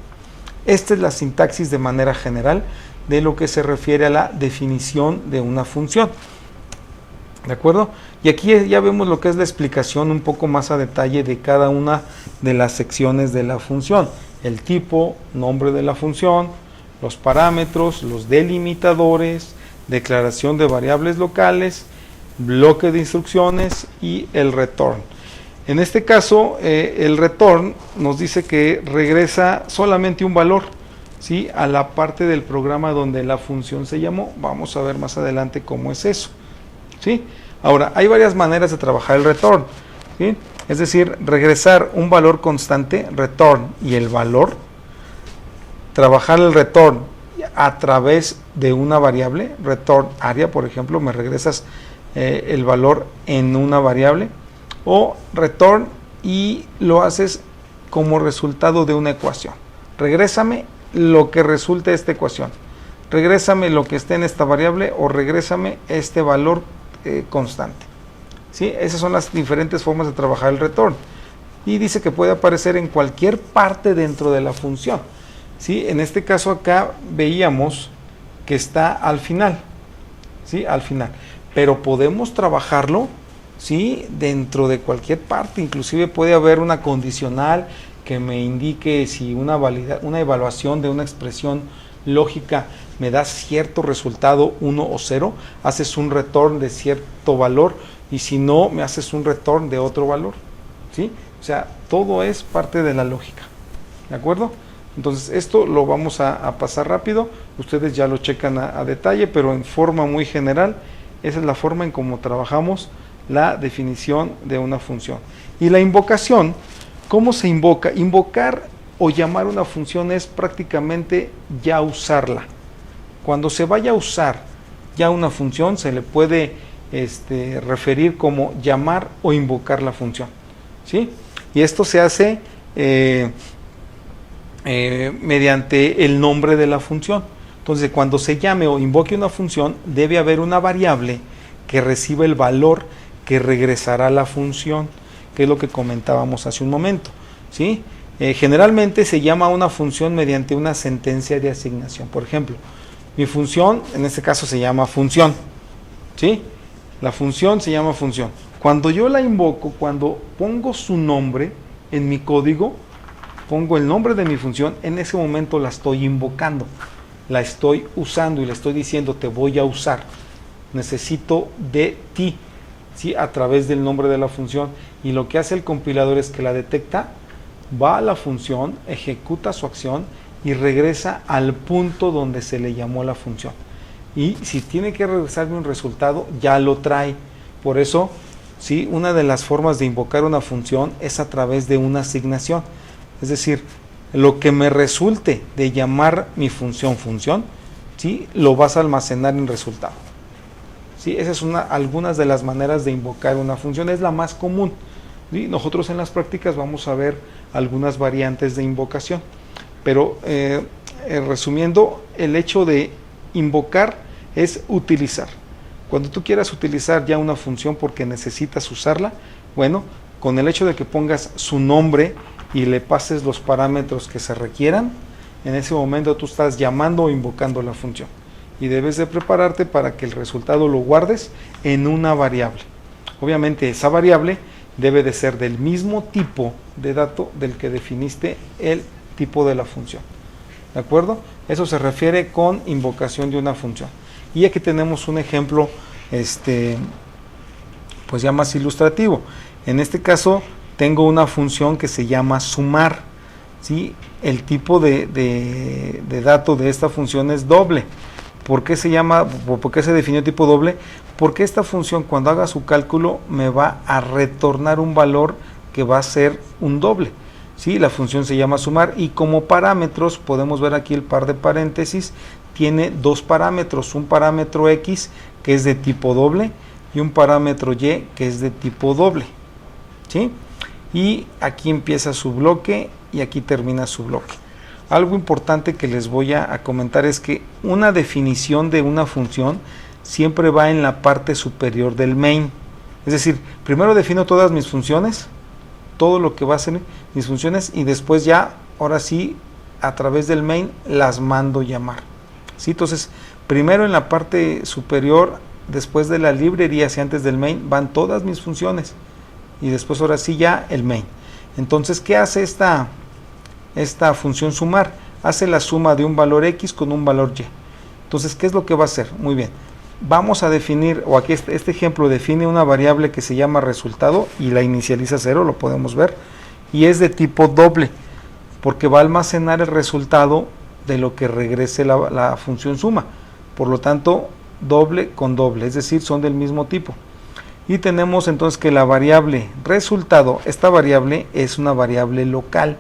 Esta es la sintaxis de manera general de lo que se refiere a la definición de una función. ¿De acuerdo? Y aquí ya vemos lo que es la explicación un poco más a detalle de cada una de las secciones de la función. El tipo, nombre de la función, los parámetros, los delimitadores, declaración de variables locales, bloque de instrucciones y el return. En este caso, el return nos dice que regresa solamente un valor, ¿sí?, a la parte del programa donde la función se llamó. Vamos a ver más adelante cómo es eso, ¿sí? Ahora, hay varias maneras de trabajar el return, ¿sí? Es decir, regresar un valor constante, return, y el valor. Trabajar el return a través de una variable, return área, por ejemplo, me regresas el valor en una variable, o return y lo haces como resultado de una ecuación. Regrésame lo que resulte de esta ecuación, regrésame lo que esté en esta variable o regrésame este valor constante. ¿Sí? Esas son las diferentes formas de trabajar el return. Y dice que puede aparecer en cualquier parte dentro de la función. ¿Sí? En este caso acá veíamos que está al final, ¿sí?, al final. Pero podemos trabajarlo, ¿sí?, dentro de cualquier parte. Inclusive puede haber una condicional que me indique si una evaluación de una expresión lógica me da cierto resultado 1 o 0, haces un return de cierto valor, y si no, me haces un return de otro valor, ¿sí? O sea, todo es parte de la lógica, ¿de acuerdo? Entonces esto lo vamos a pasar rápido, ustedes ya lo checan a detalle, pero en forma muy general, esa es la forma en cómo trabajamos la definición de una función. Y la invocación, ¿cómo se invoca? Invocar o llamar una función es prácticamente ya usarla. Cuando se vaya a usar ya una función, se le puede referir como llamar o invocar la función, ¿sí? Y esto se hace mediante el nombre de la función. Entonces, cuando se llame o invoque una función, debe haber una variable que reciba el valor que regresará a la función, que es lo que comentábamos hace un momento, ¿sí? Generalmente se llama a una función mediante una sentencia de asignación. Por ejemplo, mi función, en este caso se llama función, ¿sí? La función se llama función. Cuando yo la invoco, cuando pongo su nombre en mi código, pongo el nombre de mi función, en ese momento la estoy invocando, la estoy usando y le estoy diciendo te voy a usar, necesito de ti, ¿sí?, a través del nombre de la función. Y lo que hace el compilador es que la detecta, va a la función, ejecuta su acción y regresa al punto donde se le llamó la función. Y si tiene que regresarme un resultado, ya lo trae. Por eso, ¿sí?, una de las formas de invocar una función es a través de una asignación. Es decir, lo que me resulte de llamar mi función, ¿sí?, lo vas a almacenar en resultado. ¿Sí? Esas son algunas de las maneras de invocar una función, es la más común. ¿Sí? Nosotros en las prácticas vamos a ver algunas variantes de invocación. Pero resumiendo, el hecho de invocar es utilizar. Cuando tú quieras utilizar ya una función porque necesitas usarla, bueno, con el hecho de que pongas su nombre y le pases los parámetros que se requieran, en ese momento tú estás llamando o invocando la función. Y debes de prepararte para que el resultado lo guardes en una variable. Obviamente esa variable debe de ser del mismo tipo de dato del que definiste el tipo de la función. ¿De acuerdo? Eso se refiere con invocación de una función. Y aquí tenemos un ejemplo pues ya más ilustrativo. En este caso tengo una función que se llama sumar, ¿sí? El tipo de dato de esta función es doble. ¿Por qué se definió tipo doble? Porque esta función, cuando haga su cálculo, me va a retornar un valor que va a ser un doble. ¿sí? La función se llama sumar y como parámetros podemos ver aquí el par de paréntesis, tiene dos parámetros, un parámetro X que es de tipo doble y un parámetro Y que es de tipo doble, ¿sí? Y aquí empieza su bloque y aquí termina su bloque. Algo importante que les voy a comentar es que una definición de una función siempre va en la parte superior del main. Es decir, primero defino todas mis funciones, todo lo que va a ser mis funciones y después ya, ahora sí, a través del main las mando llamar, ¿sí? Entonces, primero en la parte superior, después de la librería y antes del main, van todas mis funciones y después ahora sí ya el main. Entonces, ¿qué hace esta función sumar? Hace la suma de un valor X con un valor Y. Entonces, ¿qué es lo que va a hacer? Muy bien. Vamos a definir, o aquí este ejemplo define una variable que se llama resultado y la inicializa a 0, lo podemos ver, y es de tipo doble, porque va a almacenar el resultado de lo que regrese la función suma. Por lo tanto, doble con doble, es decir, son del mismo tipo. Y tenemos entonces que la variable resultado, esta variable es una variable local,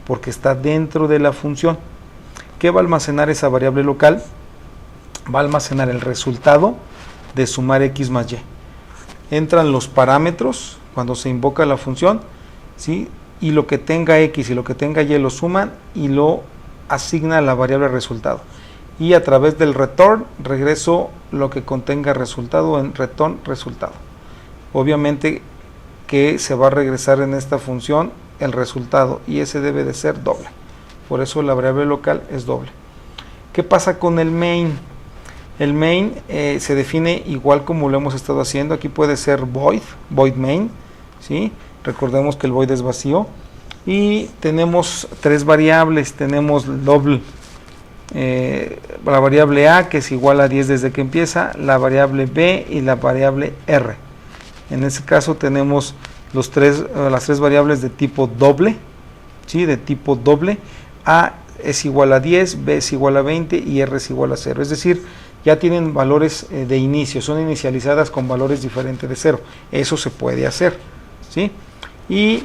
porque está dentro de la función. ¿Qué va a almacenar esa variable local? Va a almacenar el resultado de sumar X más Y. Entran los parámetros cuando se invoca la función, ¿sí? Y lo que tenga X y lo que tenga Y lo suman y lo asigna a la variable resultado. Y a través del return regreso lo que contenga resultado en return resultado. Obviamente que se va a regresar en esta función el resultado y ese debe de ser doble. Por eso la variable local es doble. ¿Qué pasa con el main? El main se define igual como lo hemos estado haciendo. Aquí puede ser void main, ¿sí? Recordemos que el void es vacío. Y tenemos tres variables. Tenemos doble, la variable A, que es igual a 10 desde que empieza, la variable B y la variable R. En este caso tenemos las tres variables de tipo doble, ¿sí? De tipo doble. A es igual a 10, B es igual a 20 y R es igual a 0. Es decir, ya tienen valores de inicio, son inicializadas con valores diferentes de 0. Eso se puede hacer, ¿sí? Y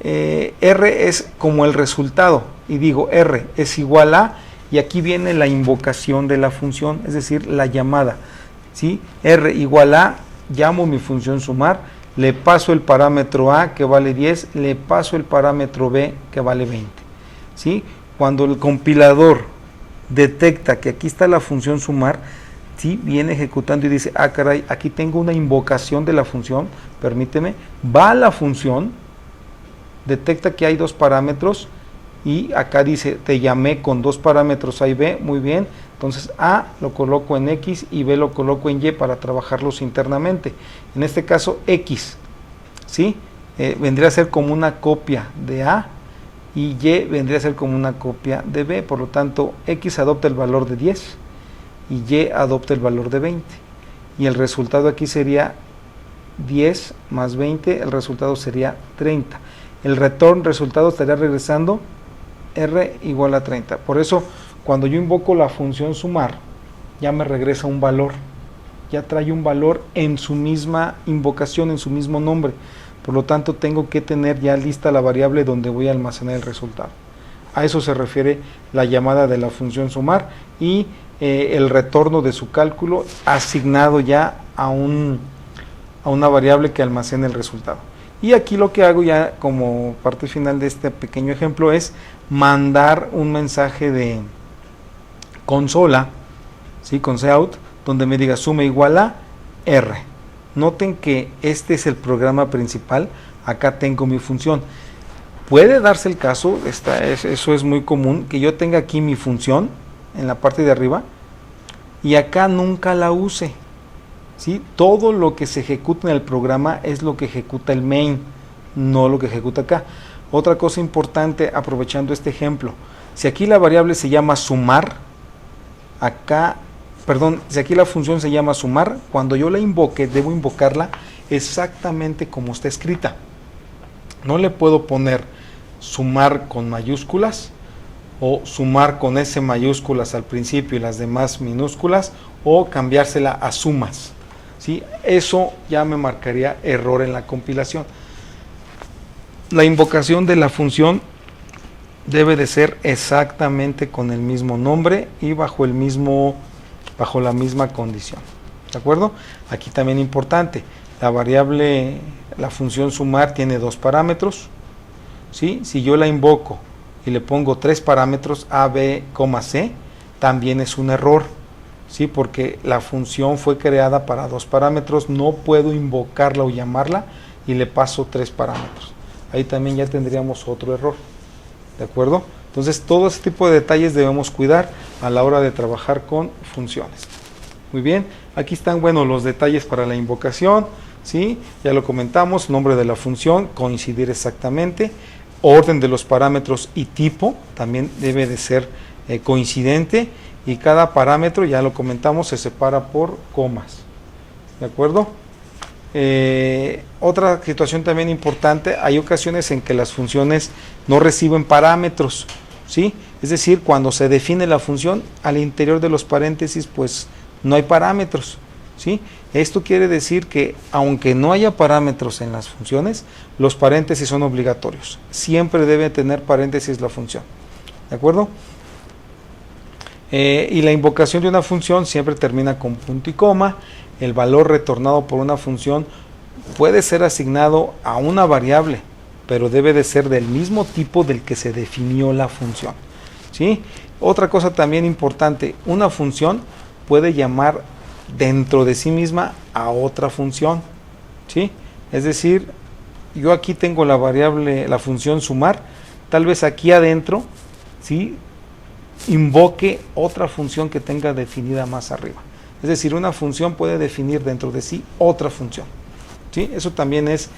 R es como el resultado, y digo R es igual a, y aquí viene la invocación de la función, es decir, la llamada, ¿sí? R igual a, llamo mi función sumar, le paso el parámetro A que vale 10, le paso el parámetro B que vale 20, ¿sí? Cuando el compilador detecta que aquí está la función sumar, ¿sí? Viene ejecutando y dice, ah caray, aquí tengo una invocación de la función, permíteme, va a la función, detecta que hay dos parámetros y acá dice, te llamé con dos parámetros A y B, muy bien, entonces A lo coloco en X y B lo coloco en Y para trabajarlos internamente. En este caso X, ¿sí? Vendría a ser como una copia de A, y Y vendría a ser como una copia de B, por lo tanto X adopta el valor de 10 y Y adopta el valor de 20, y el resultado aquí sería 10 más 20, el resultado sería 30. El return resultado estaría regresando R igual a 30. Por eso cuando yo invoco la función sumar, ya me regresa un valor, ya trae un valor en su misma invocación, en su mismo nombre. Por lo tanto, tengo que tener ya lista la variable donde voy a almacenar el resultado. A eso se refiere la llamada de la función sumar y el retorno de su cálculo asignado ya a una variable que almacena el resultado. Y aquí lo que hago ya como parte final de este pequeño ejemplo es mandar un mensaje de consola, ¿sí? Con cout, donde me diga suma igual a R. Noten que este es el programa principal, acá tengo mi función. Puede darse el caso, eso es muy común, que yo tenga aquí mi función en la parte de arriba y acá nunca la use, ¿sí? Todo lo que se ejecuta en el programa es lo que ejecuta el main, no lo que ejecuta acá. Otra cosa importante, aprovechando este ejemplo, si aquí la variable se llama sumar, si aquí la función se llama sumar, cuando yo la invoque, debo invocarla exactamente como está escrita. No le puedo poner sumar con mayúsculas o sumar con S mayúsculas al principio y las demás minúsculas, o cambiársela a sumas, ¿sí? Eso ya me marcaría error en la compilación. La invocación de la función debe de ser exactamente con el mismo nombre y bajo la misma condición. ¿De acuerdo? Aquí también importante, la función sumar tiene dos parámetros, ¿sí? Si yo la invoco y le pongo tres parámetros A, B, C, también es un error, ¿sí? Porque la función fue creada para dos parámetros, no puedo invocarla o llamarla y le paso tres parámetros. Ahí también ya tendríamos otro error. ¿De acuerdo? Entonces, todo ese tipo de detalles debemos cuidar a la hora de trabajar con funciones. Muy bien, aquí están, bueno, los detalles para la invocación, ¿sí? Ya lo comentamos, nombre de la función, coincidir exactamente, orden de los parámetros y tipo, también debe de ser coincidente, y cada parámetro, ya lo comentamos, se separa por comas. ¿De acuerdo? Otra situación también importante, hay ocasiones en que las funciones no reciben parámetros, ¿sí? Es decir, cuando se define la función, al interior de los paréntesis, pues no hay parámetros, ¿sí? Esto quiere decir que aunque no haya parámetros en las funciones, los paréntesis son obligatorios. Siempre debe tener paréntesis la función, ¿de acuerdo? Y la invocación de una función siempre termina con punto y coma. El valor retornado por una función puede ser asignado a una variable, pero debe de ser del mismo tipo del que se definió la función, ¿sí? Otra cosa también importante, una función puede llamar dentro de sí misma a otra función, ¿sí? Es decir, yo aquí tengo la variable, la función sumar, tal vez aquí adentro, ¿sí?, invoque otra función que tenga definida más arriba. Es decir, una función puede definir dentro de sí otra función, ¿sí? Eso también es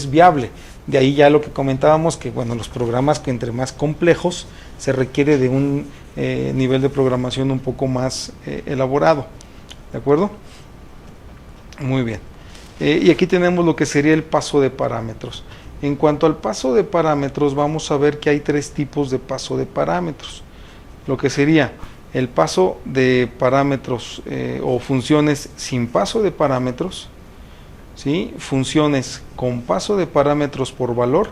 viable. De ahí ya lo que comentábamos, que bueno, los programas que entre más complejos se requiere de un nivel de programación un poco más elaborado. ¿De acuerdo? Muy bien. Y aquí tenemos lo que sería el paso de parámetros. En cuanto al paso de parámetros, vamos a ver que hay tres tipos de paso de parámetros. Lo que sería el paso de parámetros o funciones sin paso de parámetros, ¿sí? Funciones con paso de parámetros por valor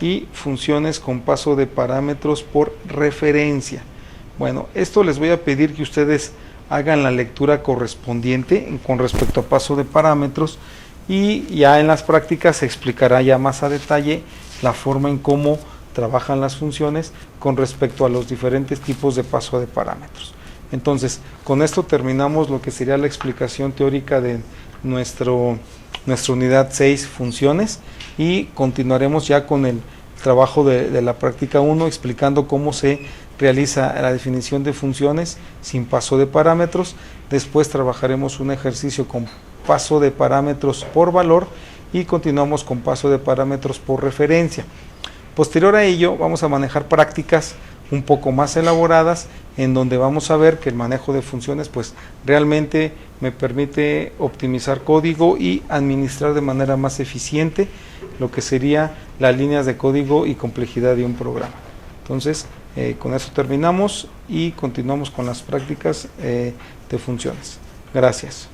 y funciones con paso de parámetros por referencia. Bueno, esto les voy a pedir que ustedes hagan la lectura correspondiente con respecto a paso de parámetros, y ya en las prácticas se explicará ya más a detalle la forma en cómo trabajan las funciones con respecto a los diferentes tipos de paso de parámetros. Entonces, con esto terminamos lo que sería la explicación teórica de nuestra unidad 6, funciones, y continuaremos ya con el trabajo de la práctica 1, explicando cómo se realiza la definición de funciones sin paso de parámetros. Después trabajaremos un ejercicio con paso de parámetros por valor y continuamos con paso de parámetros por referencia. Posterior a ello vamos a manejar prácticas un poco más elaboradas, en donde vamos a ver que el manejo de funciones pues realmente me permite optimizar código y administrar de manera más eficiente lo que sería las líneas de código y complejidad de un programa. Entonces, con eso terminamos y continuamos con las prácticas de funciones. Gracias.